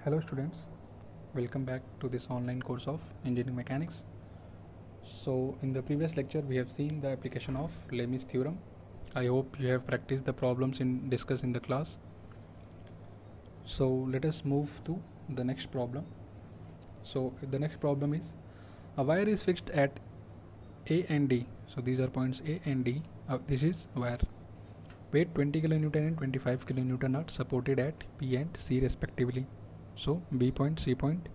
Hello students, welcome back to this online course of engineering mechanics. So in the previous lecture we have seen the application of Lami's theorem. I hope you have practiced the problems discussed in the class. So let us move to the next problem. So the next problem is a wire is fixed at A and D. So these are points A and D. This is wire. Weight 20 kN and 25 kN are supported at B and C respectively. So B point, C point,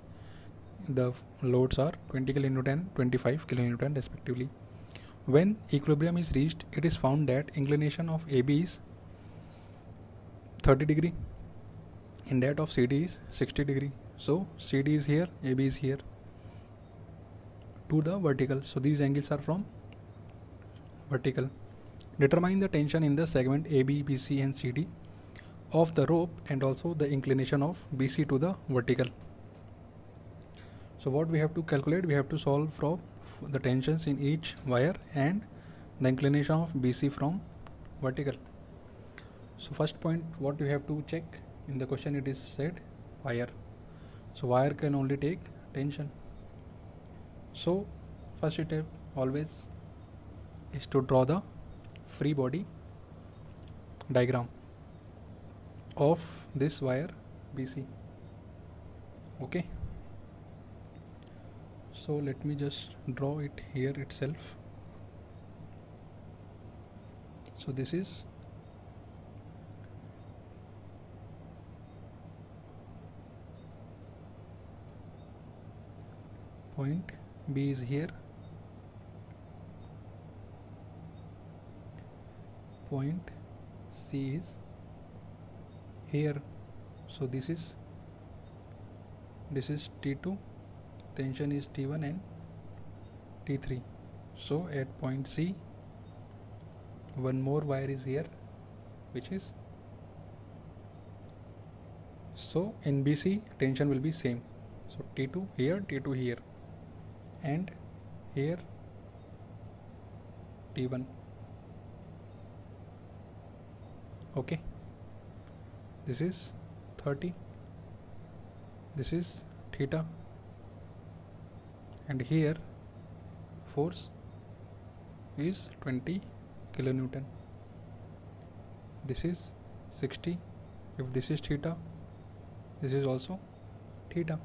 the loads are 20 kN and 25 kN respectively. When equilibrium is reached, it is found that inclination of AB is 30 degree and that of CD is 60 degree. So CD is here, AB is here to the vertical. So these angles are from vertical. Determine the tension in the segment AB, BC and CD of the rope and also the inclination of BC to the vertical. So what we have to calculate, we have to solve for the tensions in each wire and the inclination of BC from vertical. So first point, what you have to check in the question, it is said wire. So wire can only take tension. So first step always is to draw the free body diagram of this wire BC. Okay, so let me just draw it here itself. So this is point, B is here, point C is here. So this is T2, tension is T1 and T3. So at point C, one more wire is here, which is, so in BC tension will be same. So T2 here, T2 here, and here T1. Okay, this is 30, this is theta, and here force is 20 kilonewton. This is 60. If this is theta, this is also theta,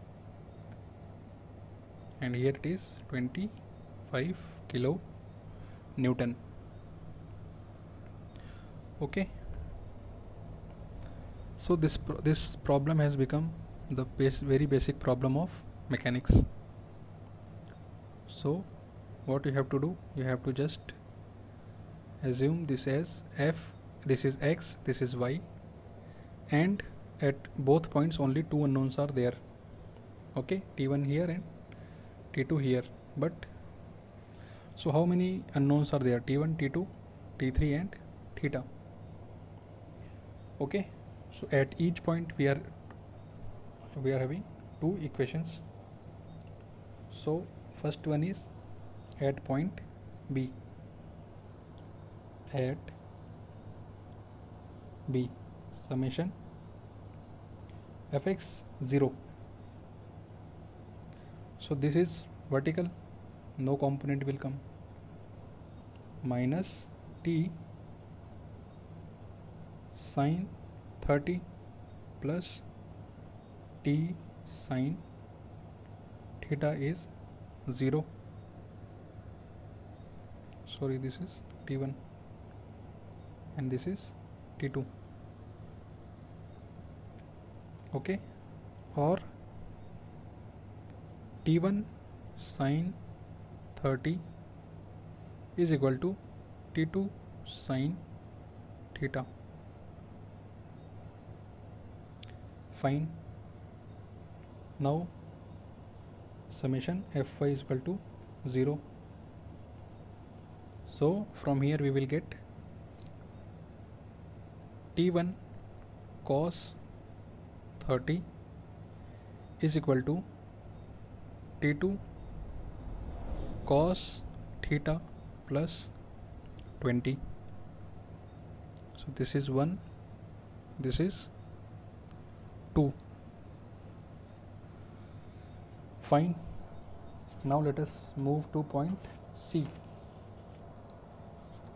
and here it is 25 kilonewton. Okay, so this problem has become the very basic problem of mechanics. So what you have to do, you have to just assume this as F, this is X, this is Y, and at both points only two unknowns are there. Okay, T1 here and T2 here. But so how many unknowns are there? T1, T2, T3 and theta. Okay, so at each point we are having two equations. So first one is at point B, at B, summation fx 0. So this is vertical, no component will come, minus T sine 30 plus T sine theta is 0. Sorry, this is T1 and this is T2. Okay, or T1 sine 30 is equal to T2 sine theta. Fine. Now summation Fy is equal to 0. So from here we will get T1 cos 30 is equal to T2 cos theta plus 20. So this is 1, this is 2. Fine. Now let us move to point C.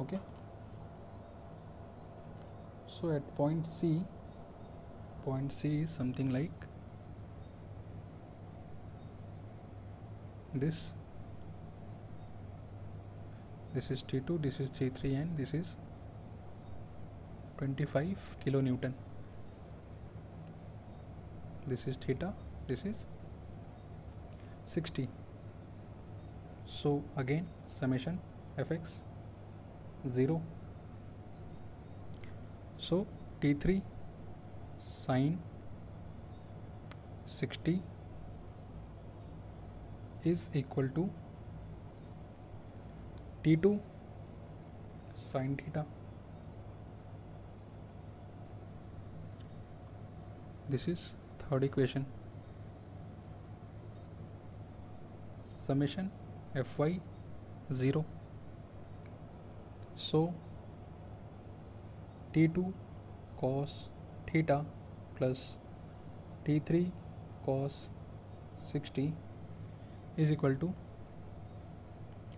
Okay. So at point C is something like this. This is T2, this is T3, and this is 25 kilonewton. This is theta, this is 60. So again summation fx 0. So T3 sine 60 is equal to T2 sine theta. This is third equation. Summation fy 0. So T2 cos theta plus T3 cos 60 is equal to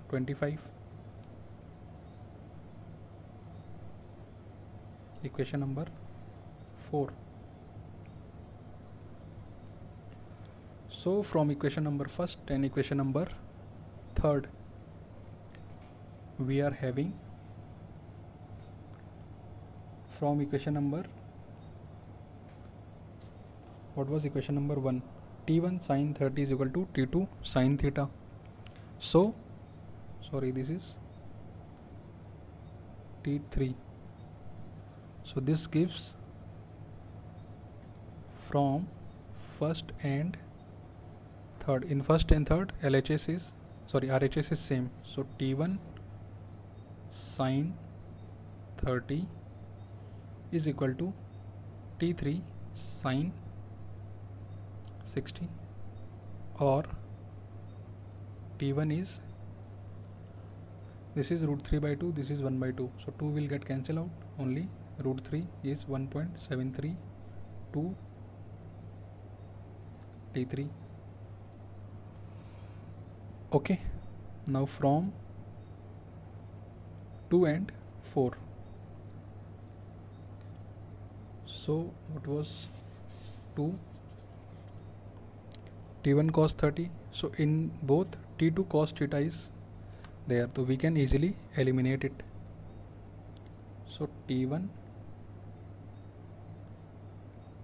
25. Equation number 4. So from equation number first and equation number third, we are having, from equation number, what was equation number 1? T1 sin 30 is equal to T2 sin theta. So sorry, this is T3. So this gives from first and third. In first and third, RHS is same. So T1 sin 30 is equal to T3 sin 60, or T1 is, this is root 3 by 2, this is 1 by 2, so 2 will get cancelled out, only root 3 is 1.732 T3. Okay, now from 2 and 4. So what was 2? T1 cos 30. So in both T2 cos theta is there, so we can easily eliminate it. So T1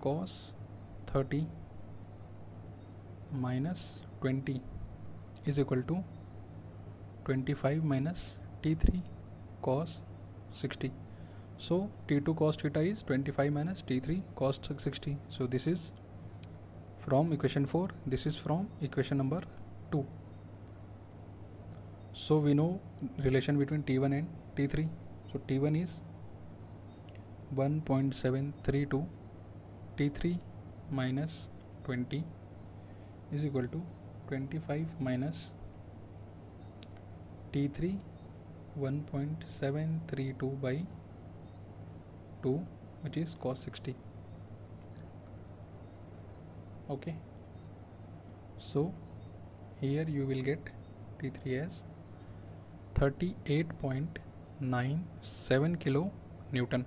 cos 30 minus 20 is equal to 25 minus T3 cos 60. So T2 cos theta is 25 minus T3 cos 60. So this is from equation 4, this is from equation number 2. So we know relation between T1 and T3. So T1 is 1.732, T3 minus 20 is equal to 25 minus T3 1.732 by 2, which is cos 60. Okay, so here you will get T3 as 38.97 kilo Newton.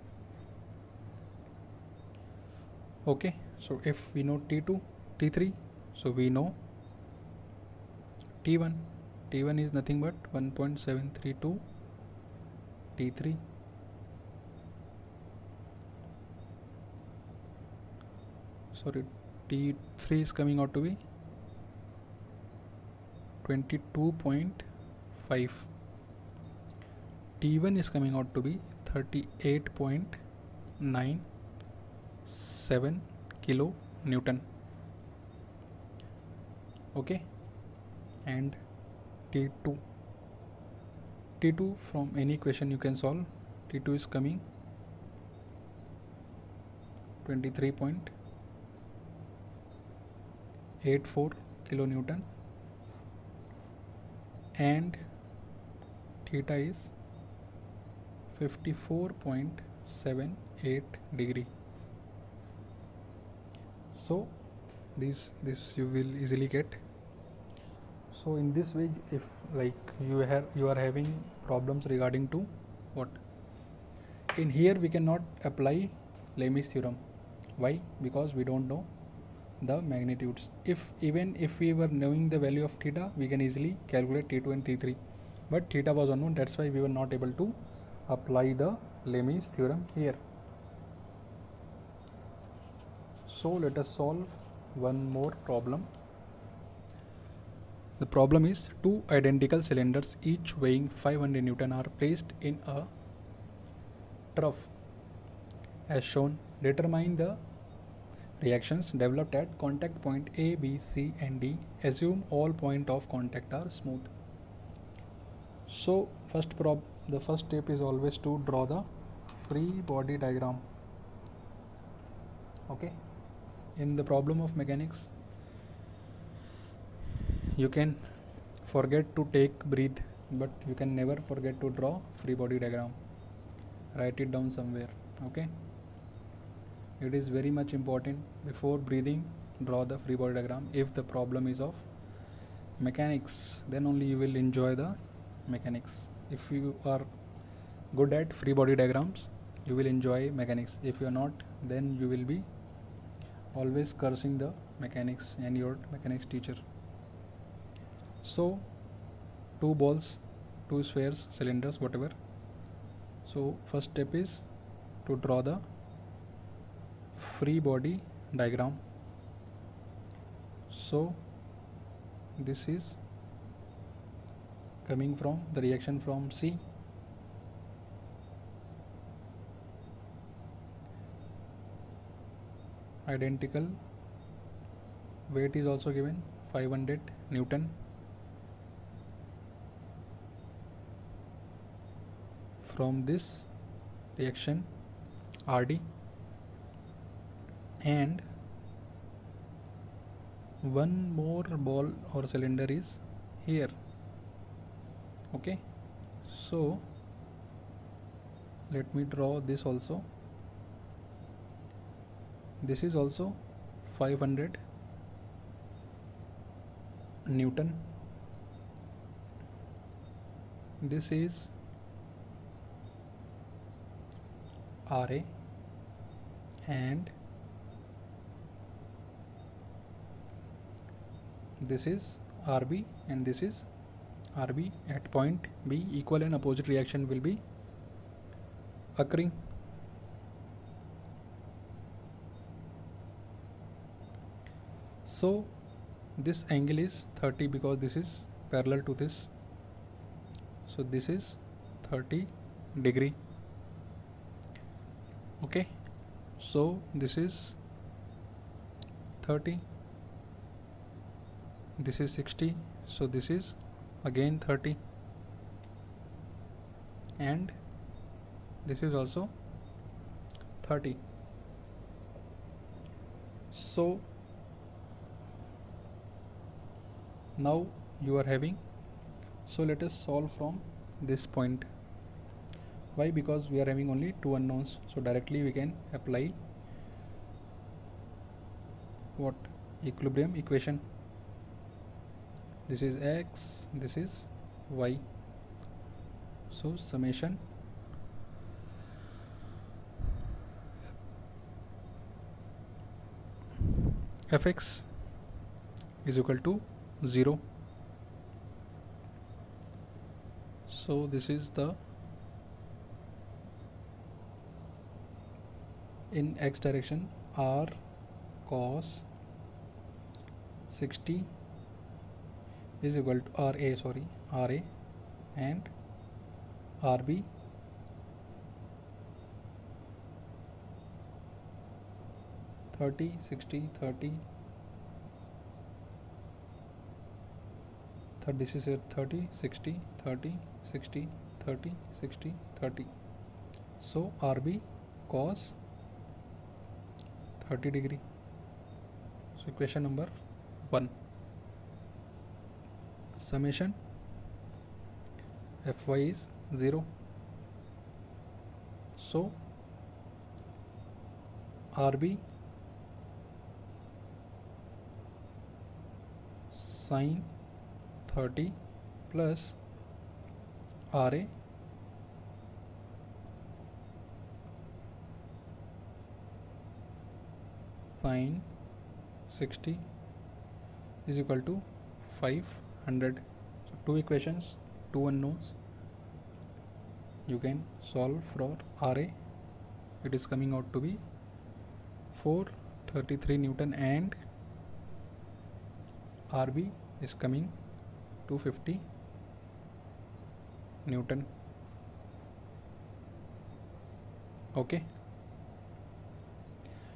Okay, so if we know T2, T3, so we know T1. T1 is nothing but 1.732 T3. Sorry, T3 is coming out to be 22.5. T1 is coming out to be 38.97 kilo Newton. Okay, and T2 from any equation you can solve. T2 is coming 23.84 kilonewton, and theta is 54.78 degree. So this you will easily get So in this way, if like you are having problems regarding to what, in here we cannot apply Lami's theorem. Why? Because we don't know the magnitudes. If even if we were knowing the value of theta, we can easily calculate T2 and T3, but theta was unknown, that's why we were not able to apply the Lami's theorem here. So let us solve one more problem. The problem is two identical cylinders each weighing 500 Newton are placed in a trough as shown. Determine the reactions developed at contact point A, B, C and D. Assume all points of contact are smooth. So the first step is always to draw the free body diagram. Okay, in the problem of mechanics you can forget to take breathe, but you can never forget to draw free body diagram. Write it down somewhere. Okay, it is very much important. Before breathing, draw the free body diagram. If the problem is of mechanics, then only you will enjoy the mechanics. If you are good at free body diagrams, you will enjoy mechanics. If you are not, then you will be always cursing the mechanics and your mechanics teacher. So two balls, two spheres, cylinders, whatever. So first step is to draw the free body diagram. So this is coming from the reaction from C. Identical weight is also given 500 Newton. From this reaction RD, and one more ball or cylinder is here. Okay, so let me draw this also. This is also 500 Newton. This is RA and this is RB and this is RB. At point B, equal and opposite reaction will be occurring. So this angle is 30 because this is parallel to this. So this is 30 degree. Okay, so this is 30, this is 60, so this is again 30 and this is also 30. So now you are having, so let us solve from this point. Why? Because we are having only two unknowns, so directly we can apply what? Equilibrium equation. This is x, this is y. So summation fx is equal to 0. So this is the, in x direction, r cos 60 is equal to RA and RB (30, 60, 30). This is 30, 60, 30, 60, 30, 60, 30. So RB cos 30 degree. So equation number 1. Summation Fy is 0. So RB sin 30 plus RA sine 60 is equal to 500. So two equations, two unknowns. You can solve for RA. It is coming out to be 433 Newton, and RB is coming 250 Newton. Okay.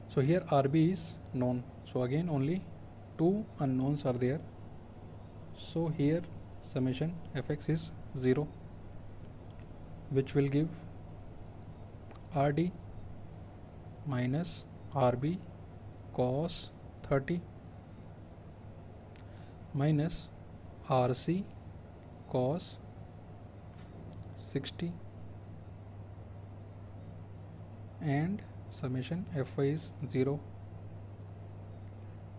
So here RB is known. So again only two unknowns are there. So here summation Fx is 0, which will give RD minus RB cos 30 minus RC cos 60, and summation Fy is 0.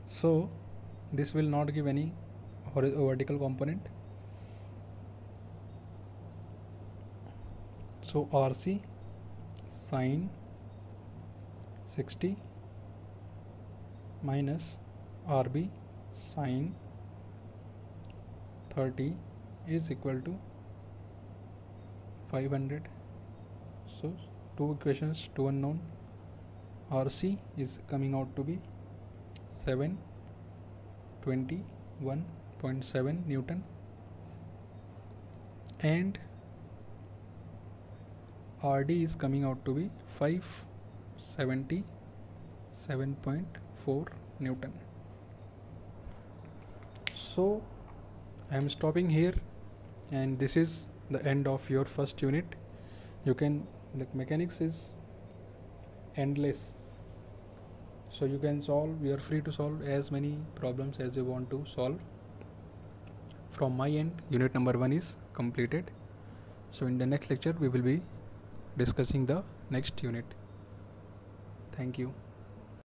So this will not give any vertical component. So RC sine 60 minus RB sine 30 is equal to 500. So two equations, two unknown. RC is coming out to be 721.7 Newton, and RD is coming out to be 577.4 Newton. So I am stopping here, and this is the end of your first unit. You can, like, mechanics is endless, so you can solve, you are free to solve as many problems as you want to solve. From my end, unit number 1 is completed. So in the next lecture we will be discussing the next unit. Thank you.